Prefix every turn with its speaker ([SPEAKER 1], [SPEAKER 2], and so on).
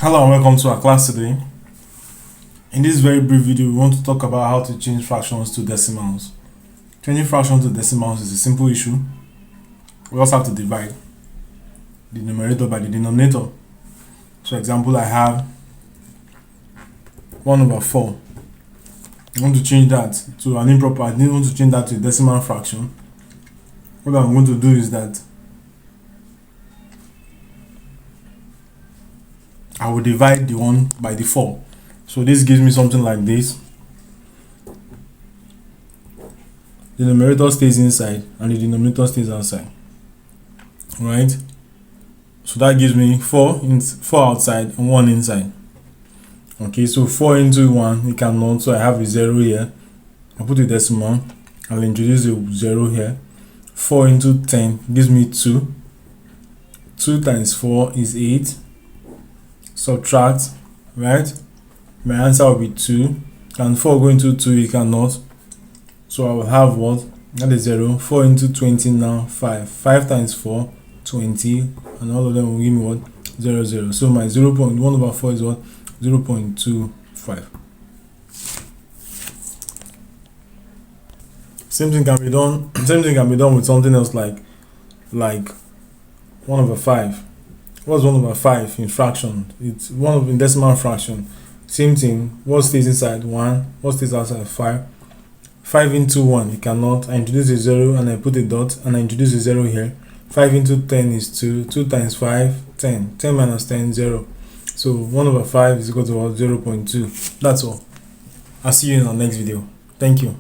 [SPEAKER 1] Hello and welcome to our class today. In this very brief video, we want to talk about how to change fractions to decimals. Changing fractions to decimals is a simple issue. We also have to divide the numerator by the denominator. So example, I have 1/4. I want to change that to an improper. I didn't want to change that to a decimal fraction. What I'm going to do is that I will divide the 1 by the 4. So this gives me something like this. The numerator stays inside and the denominator stays outside. Right? So that gives me 4 outside and 1 inside. Okay, so 4 into 1, you cannot. So I have a 0 here. I'll put a decimal. I'll introduce a 0 here. 4 into 10 gives me 2. 2 times 4 is 8. Subtract, right? My answer will be 2. And 4 go into 2, you cannot. So I will have what? That is 0. 4 into 20 now, 5. 5 times 4, 20. And all of them will give me what? 0, 0. So my 0.1/4 is what? 0.25. Same thing can be done with something else like 1/5. What's 1/5 in fraction? It's in decimal fraction. Same thing. What stays inside? 1. What stays outside? 5. 5 into 1, you cannot. I introduce a 0 and I put a dot and I introduce a 0 here. 5 into 10 is 2. 2 times 5, 10. 10 minus 10, 0. So 1/5 is equal to 0.2. That's all. I'll see you in our next video. Thank you.